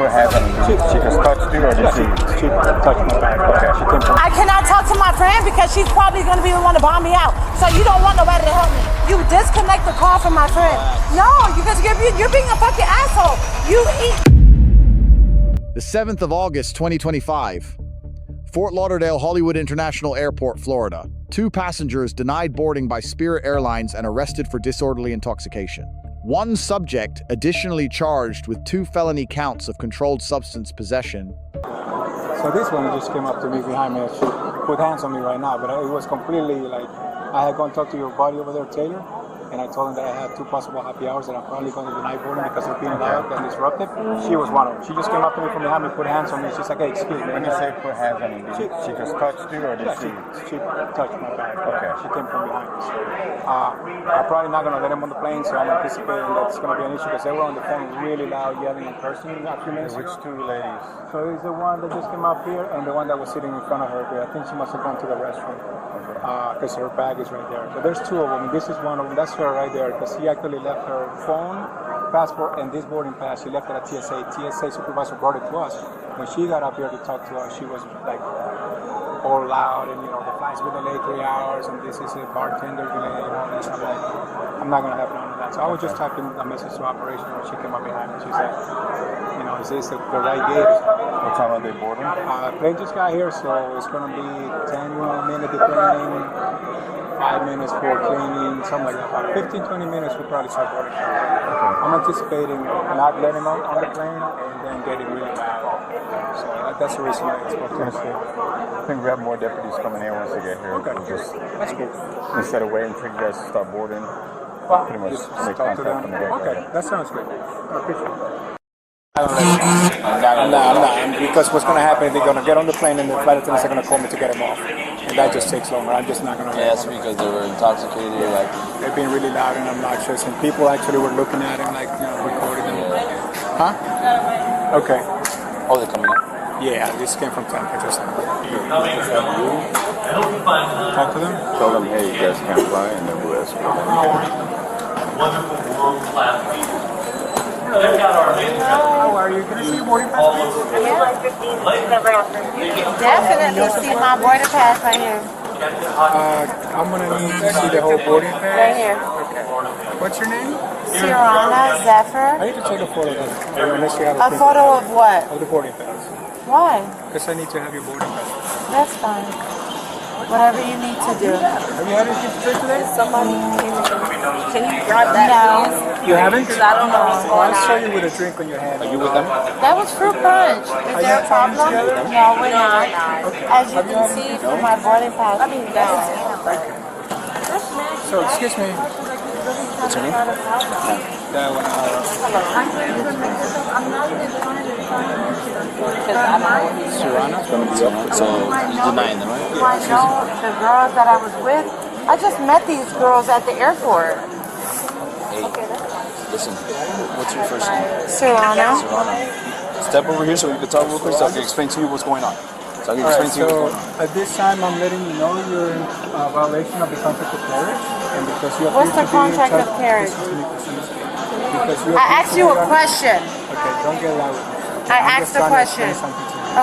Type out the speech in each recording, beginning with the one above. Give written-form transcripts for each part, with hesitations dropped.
put hands on her? She just touched you, or did she touched my back? Okay. I cannot talk to my friend because she's probably going to be the one to bomb me out. So you don't want nobody to help me. You disconnect the call from my friend. No, because you're being a fucking asshole. You eat. The 7th of August, 2025. Fort Lauderdale-Hollywood International Airport, Florida. 2 passengers denied boarding by Spirit Airlines and arrested for disorderly intoxication. 1 subject additionally charged with 2 felony counts of controlled substance possession. So this one just came up to me behind me. She put hands on me right now, but it was completely like, I had gone to talk to your buddy over there, Taylor, and I told him that I had 2 possible happy hours that I'm probably going to deny boarding because of being loud and disruptive. She was one of them. She just came up to me from behind me, put hands on me. She's like, hey, excuse me. When you say put hands on you, she just touched you, or did she touched my back. Okay. She came from behind us. I'm probably not going to let him on the plane, so I'm anticipating that it's going to be an issue because they were on the phone really loud, yelling in person a few minutes ago. Which 2 ladies? So it's the one that just came up here and the one that was sitting in front of her. I think she must have gone to the restroom because her bag is right there. But there's 2 of them. This is one of them. That's her right there because she actually left her phone, passport, and this boarding pass. She left it at TSA. TSA supervisor brought it to us. When she got up here to talk to us, she was like all loud and, the flight's been delayed 3 hours and this is a bartender delay and all this. I'm like, I'm not going to have none of that. So I was just typing a message to operation when she came up behind me. She said, is this the right gate? What time are they boarding? Plane just got here, so it's going to be 10 minutes detraining, 5 minutes for cleaning, something like that. About 15-20 minutes we'll probably start boarding. Okay. I'm anticipating not letting them on the plane and then getting really loud. So that's the reason why it's supposed to. I think we have more deputies coming in once they get here. Okay. That's cool. Instead of waiting for you guys to start boarding, pretty much make talk to them. from the get-go. Okay, that sounds good. I appreciate it. I'm not. Because what's going to happen is they're going to get on the plane and the flight attendants are going to call me to get them off. And that just takes longer. I'm just not going to. Yeah, that's because they were intoxicated. They're being really loud and obnoxious, and people actually were looking at them, recording them. Huh? Okay. Oh, they're coming up? Yeah, this came from Tampa. Just talk to them. Tell them, hey, you guys can't fly, and then we'll escort them. Wonderful world-class people. How are you? Can I see your boarding pass? Definitely see my boarding pass right here. I'm going to need to see the whole boarding pass. Right here. Okay. What's your name? Sirana Zephyr. I need to take a photo of that. Unless you have A photo of what? Of the boarding pass. Why? Because I need to have your boarding pass. That's fine. Whatever you need to do. Have you had anything to drink today? Somebody can you grab that? No. You haven't? Because I don't know what's going I'll show on. you with a drink on your hand. Are you with them? That was fruit punch. Is there a problem? No, we're not. As you can see from my boarding pass. So, excuse me. What's your name? That one. Serrano? So, you're denying them, right? I know the girls that I was with. I just met these girls at the airport. Hey, listen, what's your first name? Serrano. Serrano. Step over here so we can talk real quick so I can explain to you what's going on. So I can explain to you what's going on. At this time, I'm letting you know you're in violation of the contract of carriage. And because you What's the contract of carriage? I asked you a question. Okay, don't get loud with me. I asked a question.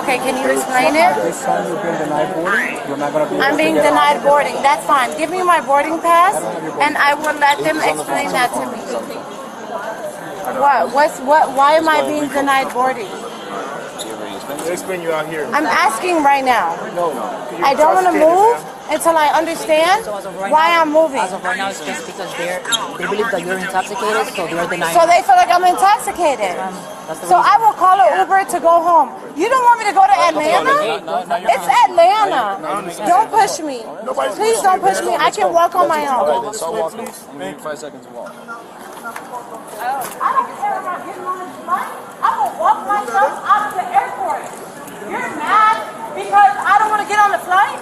Okay, can you explain it? This time you're being denied boarding. You're not going to be able I'm being to get denied out. boarding. That's fine. Give me my boarding pass, and I will let them explain that to me. What? Why am I being denied boarding? Explain you out here. I'm asking right now. No. I don't want to move until I understand why I'm moving. As of right now, it's just because they believe that you're intoxicated, so they're denying. So they feel like I'm intoxicated. So I will call an Uber to go home. You don't want me to go to Atlanta? It's Atlanta. Don't push me. Please don't push me. I can walk on my own. Start walking. I'm going to give you 5 seconds to walk. I don't care about getting on this flight. I will walk myself out of the airport. You're mad because I don't want to get on the flight?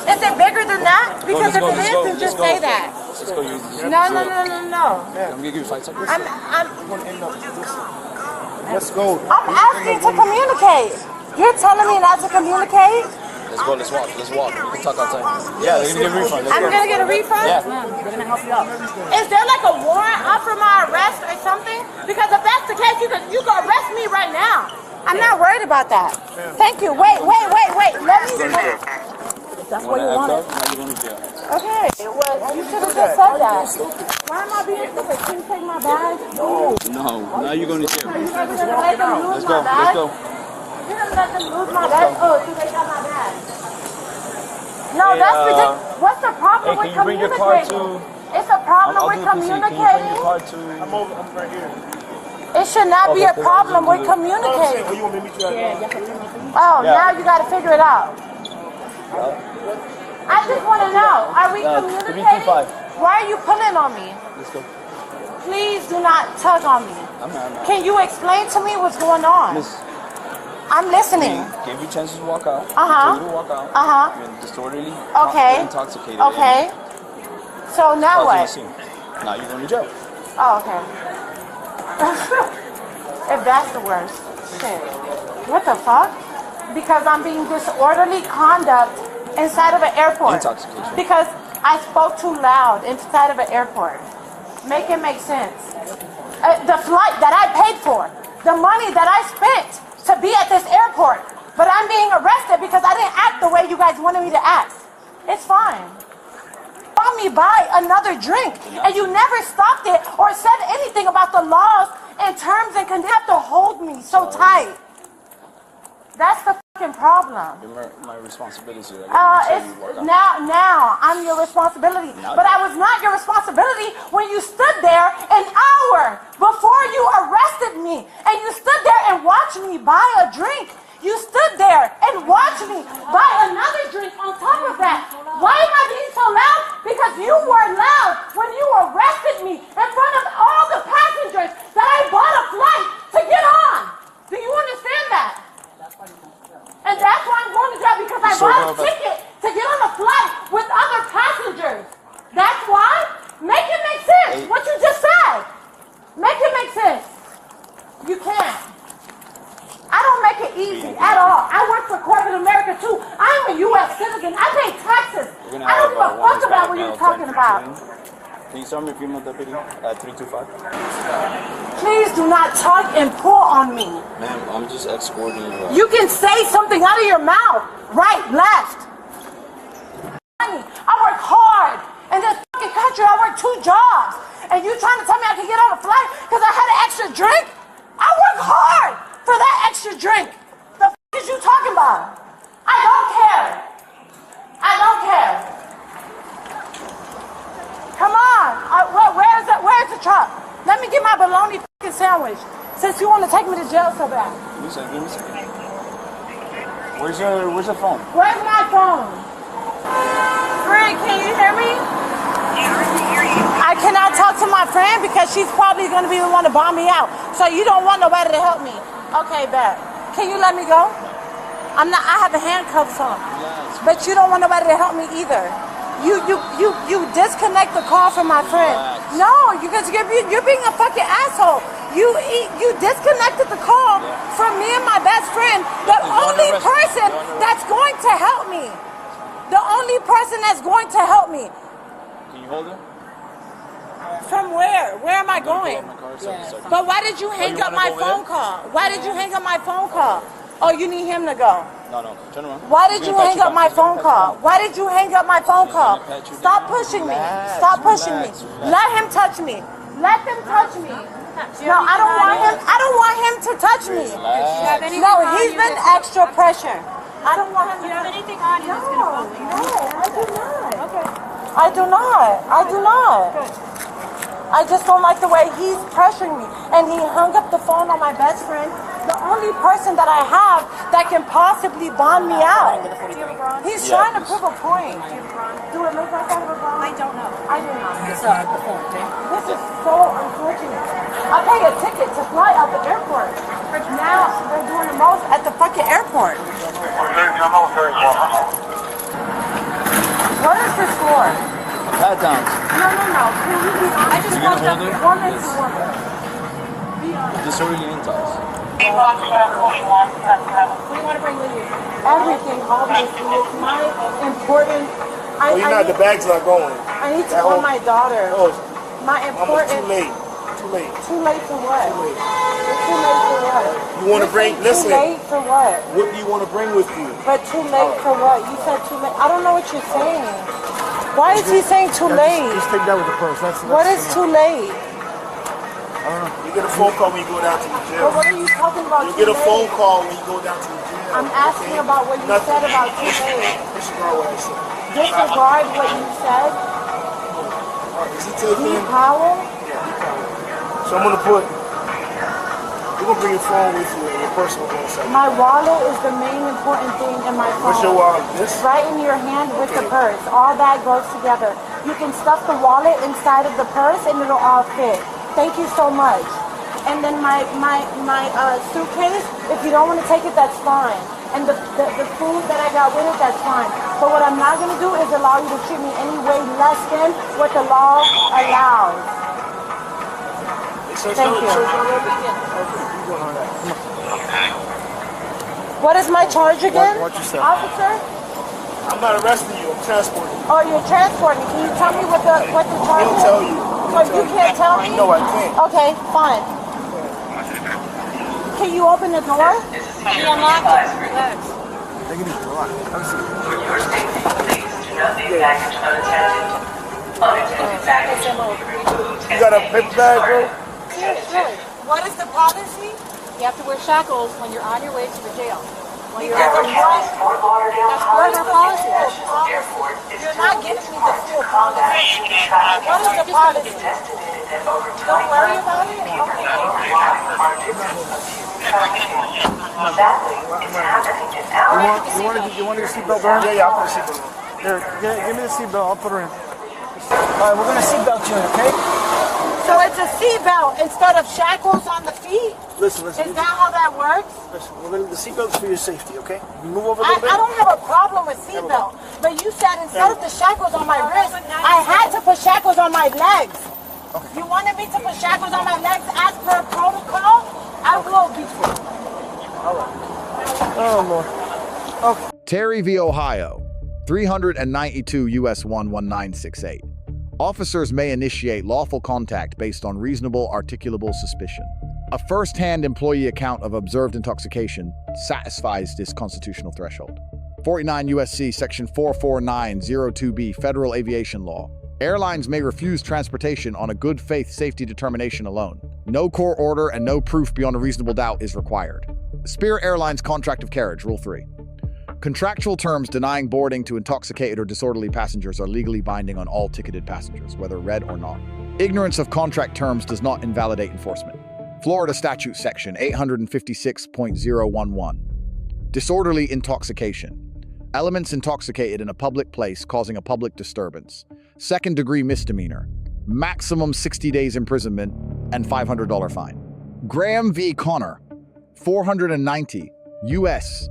Is it bigger than that? Because if it is, then just say that. Let's go. No. I'm going to give you 5 seconds. Let's go. I'm asking to communicate. You're telling me not to communicate? Let's walk. We can talk outside. Yeah, they're going to get a refund. I'm going to get a refund? Yeah. They're gonna help you out. Is there like a warrant out for my arrest or something? Because if that's the case, you can arrest me right I'm not worried about that. Thank you. Wait. Let me. That's what you wanted. Okay. Well, you should have just said that. Why am I being stupid? Can you take my bag? No. Now you're going to jail. You're gonna let them lose Let's go. my bag? Let's go. You're gonna let them lose my bag? Oh, so they got my bag. No, that's ridiculous. What's the problem with Can you bring your card communicating? to? It's a problem I'll with do the PC. Can you bring communicating. your card to? I'm right here. It should not be a Okay, problem with Oh, communicating. you want me to meet you at Oh, Yeah. now you got to figure it out. I just want to know, are we communicating? 325. Why are you pulling on me? Let's go. Please do not tug on me. I'm not. Can you explain to me what's going on? Miss, I'm listening. gave you chances to walk out. Uh-huh. Told you to walk out. Uh-huh. You're disorderly. Okay. Intoxicated. Okay. So now what? Now you're going to jail. Oh, okay. If that's the worst. Shit. What the fuck? Because I'm being disorderly conduct inside of an airport. Intoxication. Because I spoke too loud inside of an airport. Make it make sense. The flight that I paid for, the money that I spent to be at this airport, but I'm being arrested because I didn't act the way you guys wanted me to act. It's fine. Saw me buy another drink, and you never stopped it or said anything about the laws and terms and conditions. You have to hold me so tight. That's the fucking problem. My responsibility. Now I'm your responsibility. But I was not your responsibility when you stood there an hour before you arrested me, and you stood there and watched me buy a drink. You stood there and watched me buy another drink on top of that. Why am I being so loud? Because you were loud when you arrested me in front of all the passengers that I bought a flight to get on. Do you understand that? And that's why I'm going to jail, because I bought a ticket to get on a flight with other passengers. That's why? Make it make sense. What you just said. Make it make sense. You can't. I don't make it easy at all. I work for corporate America too. I'm a U.S. citizen. I pay taxes. I don't give a fuck about what you're talking about. Can you start me female deputy at 325? Please do not tug and pull on me. Ma'am, I'm just escorting you. You can say something out of your mouth. Right, left. I work hard. In this fucking country, I work 2 jobs. And you trying to tell me I can get on a flight because I had an extra drink? I work hard for that extra drink. The fuck is you talking about? I don't care. I don't care. Come on. Where's the truck? Let me get my bologna fucking sandwich since you want to take me to jail so bad. Give me a second. Where's your phone? Where's my phone? Friend, can you hear me? I cannot talk to my friend because she's probably going to be the one to bomb me out. So you don't want nobody to help me. Okay, bet. Can you let me go? I have the handcuffs on. Yes. But you don't want nobody to help me either. You disconnect the call from my friend. Relax. No, you're being a fucking asshole. You disconnected the call from me and my best friend. The only person that's going to help me. The only person that's going to help me. Can you hold her? From where? Where am I going? But why did you hang up my phone call? Why did you hang up my phone call? Oh, you need him to go. No, turn around. Why did you hang up my phone call? Why did you hang up my phone call? Stop pushing me. Stop pushing me. Let him touch me. Let them touch me. No, I don't want him. I don't want him to touch me. No, he's been extra pressure. I don't want him to. You have anything on you that's gonna bump you? No, I do not. Okay. I do not. I do not. Good. I just don't like the way he's pressuring me. And he hung up the phone on my best friend, the only person that I have that can possibly bond me out. Do you have a bra on? He's trying to prove a point. Do you have a bra on? Do it look like I have a bra? I don't know. I do not. It's the phone, okay? This is so unfortunate. I pay a ticket to fly out the airport. Now they're doing the most at the fucking airport. What is this for? Pat down. No. Can you be honest? I just You're walked gonna up. hold her? Woman Yes. to woman. Be honest. Disorderly intox. What do you want to bring with you? Everything, obviously. It's my important. The bag's not going. I need to call my daughter. Oh, My almost important. too late. too late. Too late for what? Too late for what? You want to bring, listen. Too late for what? What do you want to bring with you? But too late for what? You said too late. I don't know what you're saying. Why is he saying too late? Just take that with the purse. What is too late? I don't know. You get a phone call when you go down to the jail. But what are you talking about? You get a phone call when you go down to the jail. I'm asking about what you said about too late. Disregard what I said. Disregard what you said? Is he taking? Lee Powell? So I'm gonna put. You're gonna bring your phone with you and your purse will go inside. My wallet is the main important thing in my phone. What's your wallet? This? Right in your hand with the purse. All that goes together. You can stuff the wallet inside of the purse and it'll all fit. Thank you so much. And then my suitcase, if you don't want to take it, that's fine. And the food that I got with it, that's fine. But what I'm not going to do is allow you to treat me any way less than what the law allows. Thank you. What is my charge again? Watch yourself. Officer? I'm not arresting you. I'm transporting you. Oh, you're transporting. Can you tell me what the charge is? He'll tell you. So you can't tell me? No, I can't. Okay, fine. Can you open the door? He unlocked it. Relax. Take it easy. Relax. Let me see. Your safety, please do not leave baggage unattended. Unattended baggage will be removed. You got a paper bag, bro? Seriously. What is the policy? You have to wear shackles when you're on your way to the jail. When you're Because of what? Fort Lauderdale, That's part of our policy. Airport is You're not giving me the full policy. What is the policy? Don't worry about it. You want your seatbelt on? Yeah, I'll put a seatbelt on. Here, give me the seatbelt. I'll put her in. All right, we're going to seatbelt you, okay? So it's a seatbelt instead of shackles on the feet? Listen. Is that how that works? Listen, the seatbelt's for your safety, okay? You move over a little bit. I don't have a problem with seatbelt, but you said instead of the shackles on my wrist, I had to put shackles on my legs. Okay. You wanted me to put shackles on my legs as per protocol? I will be. All right. Oh, Lord. Okay. Terry v. Ohio, 392 U.S. 11968. Officers may initiate lawful contact based on reasonable articulable suspicion. A first-hand employee account of observed intoxication satisfies this constitutional threshold. 49 U.S.C. Section 44902B Federal Aviation Law. Airlines may refuse transportation on a good faith safety determination alone. No court order and no proof beyond a reasonable doubt is required. Spirit Airlines Contract of Carriage, Rule 3. Contractual terms denying boarding to intoxicated or disorderly passengers are legally binding on all ticketed passengers, whether read or not. Ignorance of contract terms does not invalidate enforcement. Florida Statute Section 856.011. Disorderly intoxication. Elements intoxicated in a public place causing a public disturbance. Second-degree misdemeanor. Maximum 60 days imprisonment and $500 fine. Graham v. Connor, 490 U.S.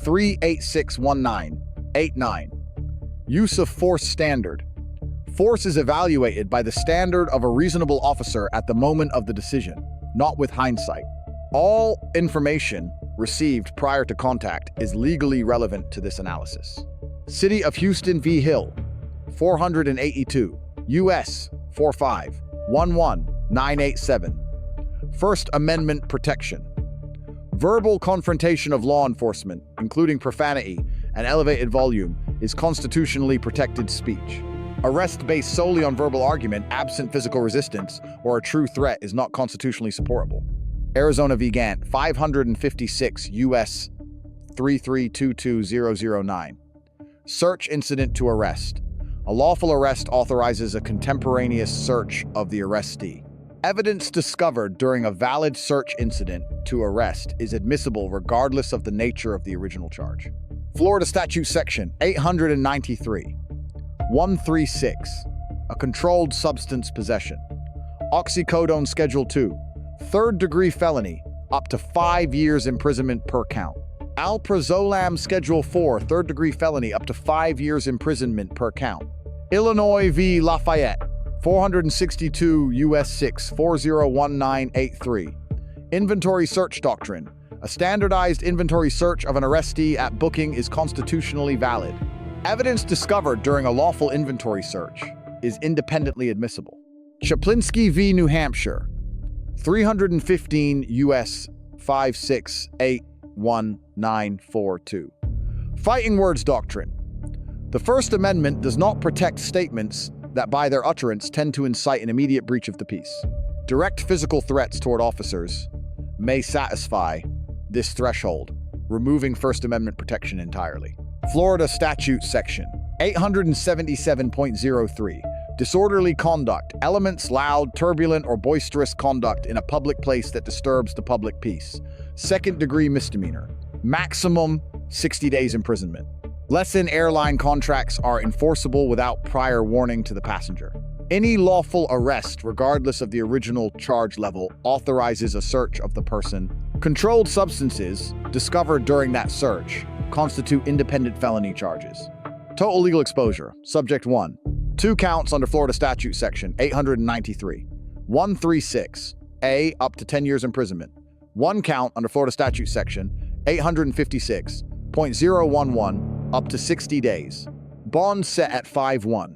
3861989. Use of force standard. Force is evaluated by the standard of a reasonable officer at the moment of the decision, not with hindsight. All information received prior to contact is legally relevant to this analysis. City of Houston v. Hill, 482 U.S. 4511987. First Amendment protection. Verbal confrontation of law enforcement, including profanity and elevated volume, is constitutionally protected speech. Arrest based solely on verbal argument, absent physical resistance, or a true threat is not constitutionally supportable. Arizona v. Gant, 556 U.S. 3322009. Search incident to arrest. A lawful arrest authorizes a contemporaneous search of the arrestee. Evidence discovered during a valid search incident to arrest is admissible regardless of the nature of the original charge. Florida Statute Section 893.136. A controlled substance possession. Oxycodone Schedule 2. Third-degree felony, up to 5 years imprisonment per count. Alprazolam Schedule 4. Third-degree felony, up to 5 years imprisonment per count. Illinois v. Lafayette, 462 U.S. 6 401983. Inventory search doctrine. A standardized inventory search of an arrestee at booking is constitutionally valid. Evidence discovered during a lawful inventory search is independently admissible. Chaplinsky v. New Hampshire, 315 U.S. 5681942. Fighting words doctrine. The First Amendment does not protect statements that by their utterance tend to incite an immediate breach of the peace. Direct physical threats toward officers may satisfy this threshold, removing First Amendment protection entirely. Florida Statute Section 877.03. Disorderly conduct. Elements, loud, turbulent, or boisterous conduct in a public place that disturbs the public peace. Second-degree misdemeanor. Maximum 60 days imprisonment. Lesson airline contracts are enforceable without prior warning to the passenger. Any lawful arrest, regardless of the original charge level, authorizes a search of the person. Controlled substances discovered during that search constitute independent felony charges. Total legal exposure. Subject 1. 2 counts under Florida Statute Section 893. 136. A. Up to 10 years imprisonment. 1 count under Florida Statute Section 856.011. Up to 60 days. Bond set at $50.